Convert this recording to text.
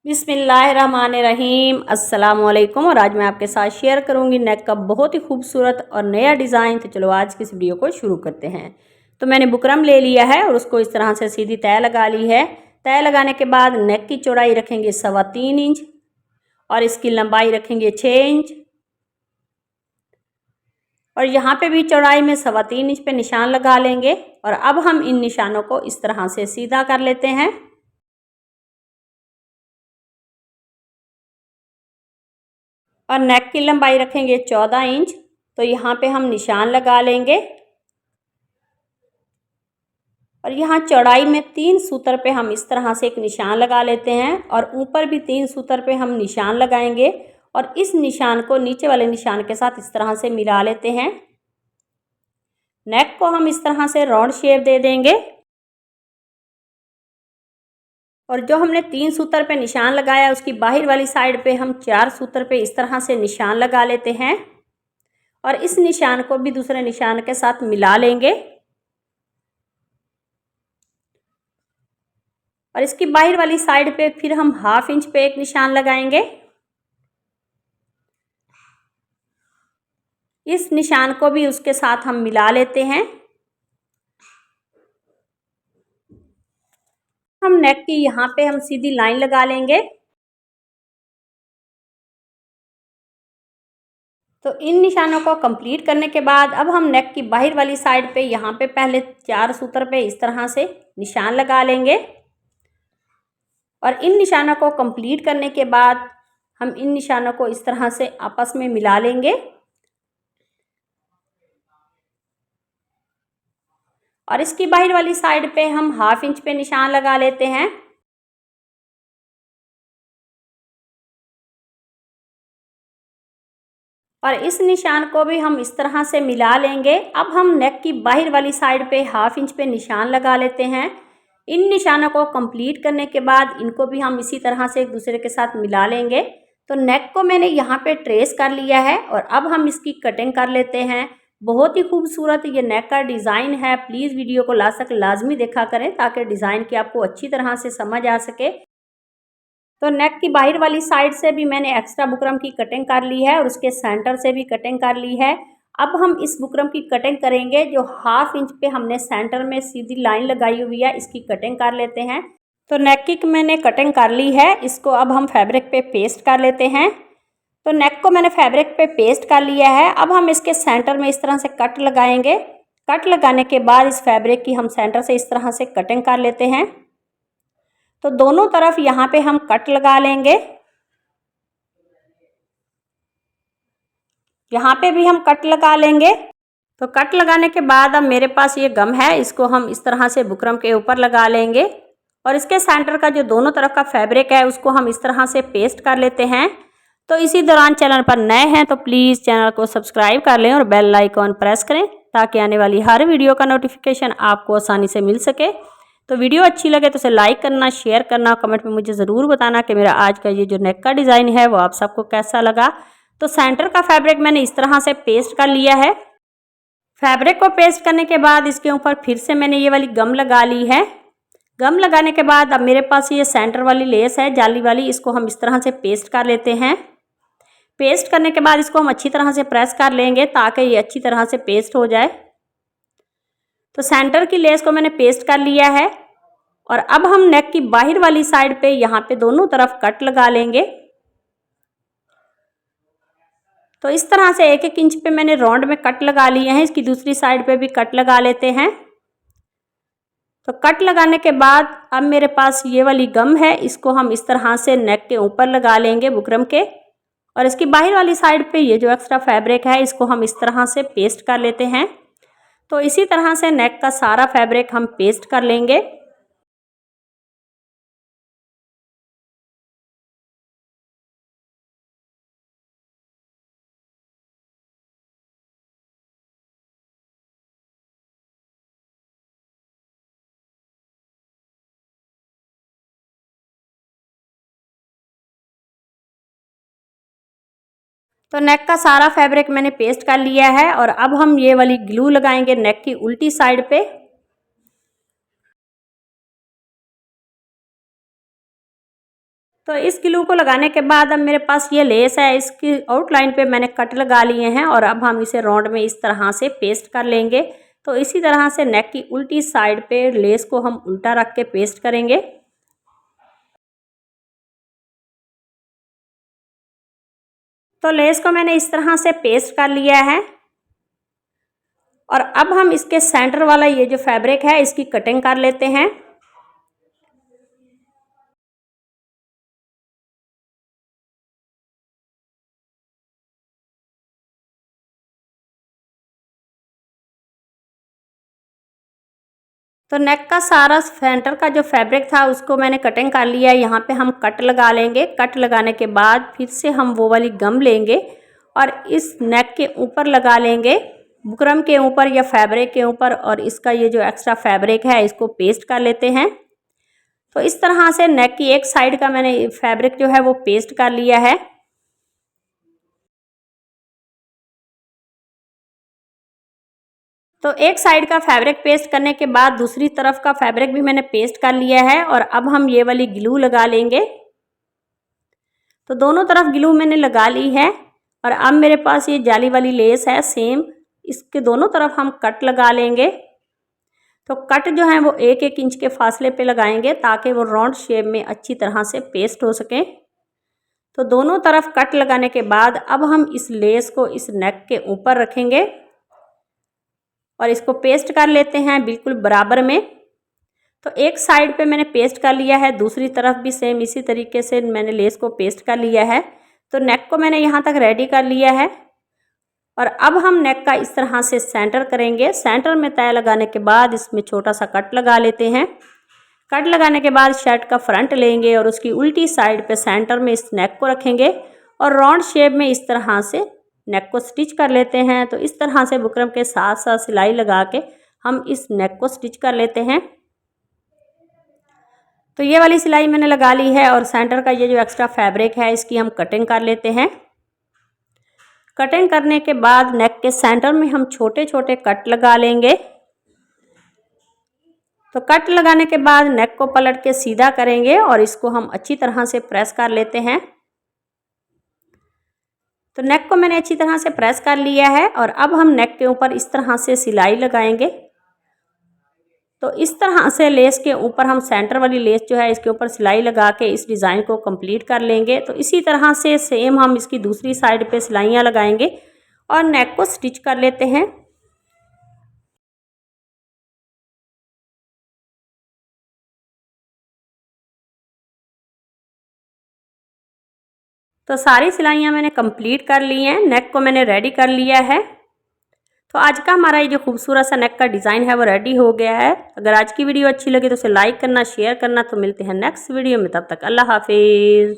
बिस्मिल्लाहिर्रहमानिर्रहीम अस्सलाम वालेकुम। और आज मैं आपके साथ शेयर करूंगी नेक का बहुत ही खूबसूरत और नया डिज़ाइन। तो चलो आज की इस वीडियो को शुरू करते हैं। तो मैंने बुकरम ले लिया है और उसको इस तरह से सीधी तय लगा ली है। तय लगाने के बाद नेक की चौड़ाई रखेंगे 3.25 इंच और इसकी लंबाई रखेंगे 6 इंच। और यहाँ पे भी चौड़ाई में 3.25 इंच पे निशान लगा लेंगे। और अब हम इन निशानों को इस तरह से सीधा कर लेते हैं। और नेक की लंबाई रखेंगे 14 इंच। तो यहाँ पे हम निशान लगा लेंगे और यहाँ चौड़ाई में 3 सूत्र पे हम इस तरह से एक निशान लगा लेते हैं और ऊपर भी 3 सूत्र पे हम निशान लगाएंगे और इस निशान को नीचे वाले निशान के साथ इस तरह से मिला लेते हैं। नेक को हम इस तरह से राउंड शेप दे देंगे और जो हमने 3 सूत्र पे निशान लगाया उसकी बाहर वाली साइड पे हम 4 सूत्र पे इस तरह से निशान लगा लेते हैं और इस निशान को भी दूसरे निशान के साथ मिला लेंगे। और इसकी बाहर वाली साइड पे फिर हम 1/2 इंच पे एक निशान लगाएंगे। इस निशान को भी उसके साथ हम मिला लेते हैं। हम नेक की यहाँ पे हम सीधी लाइन लगा लेंगे। तो इन निशानों को कंप्लीट करने के बाद अब हम नेक की बाहर वाली साइड पे यहाँ पे पहले 4 सूत्र पे इस तरह से निशान लगा लेंगे और इन निशानों को कंप्लीट करने के बाद हम इन निशानों को इस तरह से आपस में मिला लेंगे और इसकी बाहर वाली साइड पे हम 1/2 इंच पे निशान लगा लेते हैं। और इस निशान को भी हम इस तरह से मिला लेंगे। अब हम नेक की बाहर वाली साइड पे 1/2 इंच पे निशान लगा लेते हैं। इन निशानों को कंप्लीट करने के बाद इनको भी हम इसी तरह से एक दूसरे के साथ मिला लेंगे। तो नेक को मैंने यहाँ पे ट्रेस कर लिया है और अब हम इसकी कटिंग कर लेते हैं। बहुत ही खूबसूरत ये नेक का डिज़ाइन है। प्लीज़ वीडियो को लास्ट तक लाजमी देखा करें ताकि डिज़ाइन की आपको अच्छी तरह से समझ आ सके। तो नेक की बाहर वाली साइड से भी मैंने एक्स्ट्रा बुकरम की कटिंग कर ली है और उसके सेंटर से भी कटिंग कर ली है। अब हम इस बुकरम की कटिंग करेंगे जो 1/2 इंच पे हमने सेंटर में सीधी लाइन लगाई हुई है, इसकी कटिंग कर लेते हैं। तो नेक की मैंने कटिंग कर ली है, इसको अब हम फैब्रिक पे पेस्ट कर लेते हैं। तो नेक को मैंने फैब्रिक पे पेस्ट कर लिया है। अब हम इसके सेंटर में इस तरह से कट लगाएंगे। कट लगाने के बाद इस फैब्रिक की हम सेंटर से इस तरह से कटिंग कर लेते हैं। तो दोनों तरफ यहाँ पे हम कट लगा लेंगे। यहाँ पे भी हम कट लगा लेंगे। तो कट लगाने के बाद अब मेरे पास ये गम है, इसको हम इस तरह से बुकरम के ऊपर लगा लेंगे और इसके सेंटर का जो दोनों तरफ का फैब्रिक है उसको हम इस तरह से पेस्ट कर लेते हैं। तो इसी दौरान चैनल पर नए हैं तो प्लीज़ चैनल को सब्सक्राइब कर लें और बेल आइकॉन प्रेस करें ताकि आने वाली हर वीडियो का नोटिफिकेशन आपको आसानी से मिल सके। तो वीडियो अच्छी लगे तो उसे लाइक करना, शेयर करना, कमेंट में मुझे ज़रूर बताना कि मेरा आज का ये जो नेक का डिज़ाइन है वो आप सबको कैसा लगा। तो सेंटर का फैब्रिक मैंने इस तरह से पेस्ट कर लिया है। फैब्रिक को पेस्ट करने के बाद इसके ऊपर फिर से मैंने ये वाली गम लगा ली है। गम लगाने के बाद अब मेरे पास ये सेंटर वाली लेस है जाली वाली, इसको हम इस तरह से पेस्ट कर लेते हैं। पेस्ट करने के बाद इसको हम अच्छी तरह से प्रेस कर लेंगे ताकि ये अच्छी तरह से पेस्ट हो जाए। तो सेंटर की लेस को मैंने पेस्ट कर लिया है और अब हम नेक की बाहर वाली साइड पे यहाँ पे दोनों तरफ कट लगा लेंगे। तो इस तरह से 1-1 इंच पे मैंने राउंड में कट लगा लिए हैं। इसकी दूसरी साइड पे भी कट लगा लेते हैं। तो कट लगाने के बाद अब मेरे पास ये वाली गम है, इसको हम इस तरह से नेक के ऊपर लगा लेंगे बुकरम के और इसकी बाहर वाली साइड पे ये जो एक्स्ट्रा फैब्रिक है इसको हम इस तरह से पेस्ट कर लेते हैं। तो इसी तरह से नेक का सारा फैब्रिक हम पेस्ट कर लेंगे। तो नेक का सारा फैब्रिक मैंने पेस्ट कर लिया है और अब हम ये वाली ग्लू लगाएंगे नेक की उल्टी साइड पे। तो इस ग्लू को लगाने के बाद अब मेरे पास ये लेस है, इसकी आउटलाइन पे मैंने कट लगा लिए हैं और अब हम इसे राउंड में इस तरह से पेस्ट कर लेंगे। तो इसी तरह से नेक की उल्टी साइड पे लेस को हम उल्टा रख के पेस्ट करेंगे। तो लेस को मैंने इस तरह से पेस्ट कर लिया है और अब हम इसके सेंटर वाला ये जो फैब्रिक है इसकी कटिंग कर लेते हैं। तो नेक का सारा सेंटर का जो फैब्रिक था उसको मैंने कटिंग कर लिया है। यहाँ पे हम कट लगा लेंगे। कट लगाने के बाद फिर से हम वो वाली गम लेंगे और इस नेक के ऊपर लगा लेंगे, बुकरम के ऊपर या फैब्रिक के ऊपर, और इसका ये जो एक्स्ट्रा फैब्रिक है इसको पेस्ट कर लेते हैं। तो इस तरह से नेक की एक साइड का मैंने फैब्रिक जो है वो पेस्ट कर लिया है। तो एक साइड का फैब्रिक पेस्ट करने के बाद दूसरी तरफ का फैब्रिक भी मैंने पेस्ट कर लिया है और अब हम ये वाली ग्लू लगा लेंगे। तो दोनों तरफ ग्लू मैंने लगा ली है और अब मेरे पास ये जाली वाली लेस है सेम, इसके दोनों तरफ हम कट लगा लेंगे। तो कट जो है वो 1-1 इंच के फासले पे लगाएंगे ताकि वो राउंड शेप में अच्छी तरह से पेस्ट हो सके। तो दोनों तरफ कट लगाने के बाद अब हम इस लेस को इस नेक के ऊपर रखेंगे और इसको पेस्ट कर लेते हैं बिल्कुल बराबर में। तो एक साइड पे मैंने पेस्ट कर लिया है, दूसरी तरफ भी सेम इसी तरीके से मैंने लेस को पेस्ट कर लिया है। तो नेक को मैंने यहाँ तक रेडी कर लिया है और अब हम नेक का इस तरह से सेंटर करेंगे। सेंटर में तय लगाने के बाद इसमें छोटा सा कट लगा लेते हैं। कट लगाने के बाद शर्ट का फ्रंट लेंगे और उसकी उल्टी साइड पे सेंटर में इस नेक को रखेंगे और राउंड शेप में इस तरह से नेक को स्टिच कर लेते हैं। तो इस तरह से बुकरम के साथ साथ सिलाई लगा के हम इस नेक को स्टिच कर लेते हैं। तो ये वाली सिलाई मैंने लगा ली है और सेंटर का ये जो एक्स्ट्रा फैब्रिक है इसकी हम कटिंग कर लेते हैं। कटिंग करने के बाद नेक के सेंटर में हम छोटे छोटे कट लगा लेंगे। तो कट लगाने के बाद नेक को पलट के सीधा करेंगे और इसको हम अच्छी तरह से प्रेस कर लेते हैं। तो नेक को मैंने अच्छी तरह से प्रेस कर लिया है और अब हम नेक के ऊपर इस तरह से सिलाई लगाएंगे। तो इस तरह से लेस के ऊपर हम सेंटर वाली लेस जो है इसके ऊपर सिलाई लगा के इस डिज़ाइन को कंप्लीट कर लेंगे। तो इसी तरह से सेम हम इसकी दूसरी साइड पे सिलाइयाँ लगाएंगे और नेक को स्टिच कर लेते हैं। तो सारी सिलाइयाँ मैंने कंप्लीट कर ली हैं, नेक को मैंने रेडी कर लिया है। तो आज का हमारा ये जो खूबसूरत सा नेक का डिज़ाइन है वो रेडी हो गया है। अगर आज की वीडियो अच्छी लगी तो उसे लाइक करना, शेयर करना। तो मिलते हैं नेक्स्ट वीडियो में, तब तक अल्लाह हाफिज़।